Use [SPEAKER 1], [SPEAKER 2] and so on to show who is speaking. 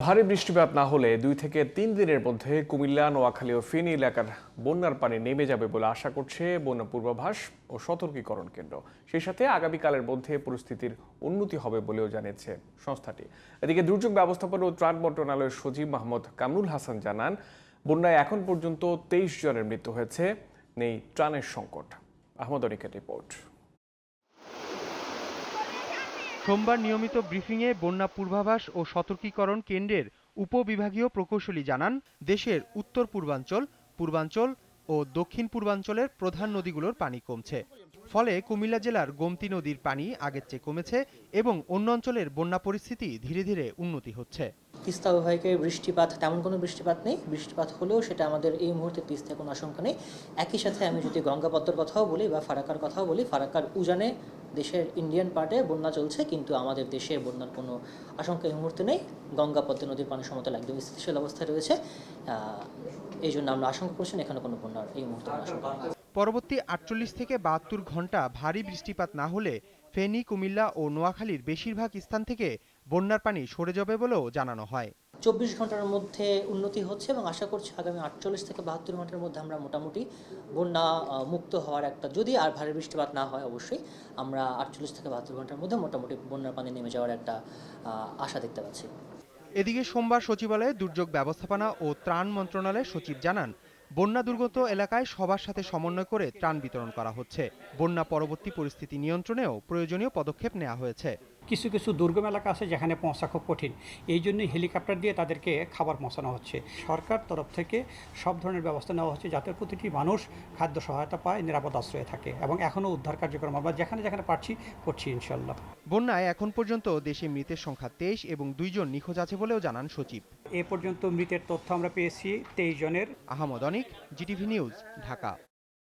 [SPEAKER 1] ভারী বৃষ্টিপাত না হলে 2 থেকে 3 দিনের মধ্যে কুমিল্লা, নোয়াখালী ও ফেনী এলাকার বন্যার পানি নেমে যাবে বলে আশা করছে বন্যা পূর্বাভাস ও সতর্কীকরণ কেন্দ্র। সেই সাথে আগামীকালের মধ্যে পরিস্থিতির উন্নতি হবে বলেও জানিয়েছে সংস্থাটি। এদিকে দুর্যোগ ব্যবস্থাপনা ও ত্রাণ মন্ত্রণালয়ের সচিব মোহাম্মদ কামরুল হাসান জানান, বন্যায় এখন পর্যন্ত 23 জনের মৃত্যু হয়েছে, নেই ত্রাণের সংকট। আহমদ অনিকের রিপোর্ট।
[SPEAKER 2] সোমবার নিয়মিত ব্রিফিংয়ে বন্যা পূর্বাভাস ও সতর্কীকরণ কেন্দ্রের উপবিভাগীয় প্রকৌশলী জানান, দেশের উত্তর পূর্বাঞ্চল, পূর্বাঞ্চল ও দক্ষিণ পূর্বাঞ্চলের প্রধান নদীগুলোর পানি কমছে। ফলে কুমিল্লা জেলার গোমতী নদীর পানি আগের চেয়ে কমেছে এবং অন্য অঞ্চলের বন্যা পরিস্থিতি ধীরে ধীরে উন্নতি হচ্ছে।
[SPEAKER 3] তিস্তা অববাহিকায় বৃষ্টিপাত তেমন কোনো বৃষ্টিপাত নেই। বৃষ্টিপাত হলেও সেটা আমাদের এই মুহূর্তে তিস্তায় কোনো আশঙ্কা নেই। একই সাথে আমি যদি গঙ্গা পদ্মার কথাও বলি বা ফারাক্কার কথাও বলি, ফারাক্কার উজানে দেশের ইন্ডিয়ান পার্টে বন্যা চলছে, কিন্তু আমাদের দেশে বন্যার কোনো আশঙ্কা এই মুহূর্তে নেই। গঙ্গা পদ্মা নদীর পানি সমতল একদম স্থিতিশীল অবস্থায় রয়েছে। এই জন্য আমরা আশঙ্কা করছি না এখানে কোনো বন্যার এই মুহূর্তে কোনো আশঙ্কা নেই।
[SPEAKER 2] পরবর্তী 48 থেকে 72 ঘন্টা ভারী বৃষ্টিপাত না হলে ফেনী, কুমিল্লা ও নোয়াখালীর বেশিরভাগ স্থান থেকে বন্যার পানি সরে যাবে বলেও জানানো হয়।
[SPEAKER 3] 24 ঘন্টার মধ্যে উন্নতি হচ্ছে এবং আশা করছি আগামী 48 থেকে 72 ঘন্টার মধ্যে আমরা মোটামুটি বন্যা মুক্ত হওয়ার একটা, যদি আর ভারী বৃষ্টিপাত না হয় অবশ্যই, আমরা 48 থেকে 72 ঘন্টার মধ্যে মোটামুটি বন্যার পানি নেমে যাওয়ার একটা আশা দেখতে পাচ্ছি।
[SPEAKER 2] এদিকে সোমবার সচিবালয়ে দুর্যোগ ব্যবস্থাপনা ও ত্রাণ মন্ত্রণালয়ের সচিব জানান, বন্যা দুর্গত এলাকায় সবার সাথে সমন্বয় করে ত্রাণ বিতরণ করা হচ্ছে। বন্যা পরবর্তী পরিস্থিতি নিয়ন্ত্রণেও প্রয়োজনীয় পদক্ষেপ নেওয়া হয়েছে।
[SPEAKER 4] কিছু কিছু দুর্গম এলাকা আছে যেখানে পৌঁছা খুব কঠিন, এই জন্যই হেলিকপ্টার দিয়ে তাদেরকে খাবার পৌঁছানো হচ্ছে। সরকার তরফ থেকে সব ধরনের ব্যবস্থা নেওয়া হচ্ছে যাতে প্রতিটি মানুষ খাদ্য সহায়তা পায়, নিরাপদ আশ্রয়ে থাকে, এবং এখনও উদ্ধার কার্যক্রম আমরা যেখানে যেখানে পারছি করছি ইনশাল্লাহ।
[SPEAKER 2] বন্যায় এখন পর্যন্ত দেশে মৃতের সংখ্যা 23 এবং 2 জন নিখোঁজ আছে বলেও জানান সচিব।
[SPEAKER 4] এ পর্যন্ত মৃতের তথ্য আমরা পেয়েছি 23 জনের।
[SPEAKER 2] আহমদ অনিক, জিটিভি নিউজ, ঢাকা।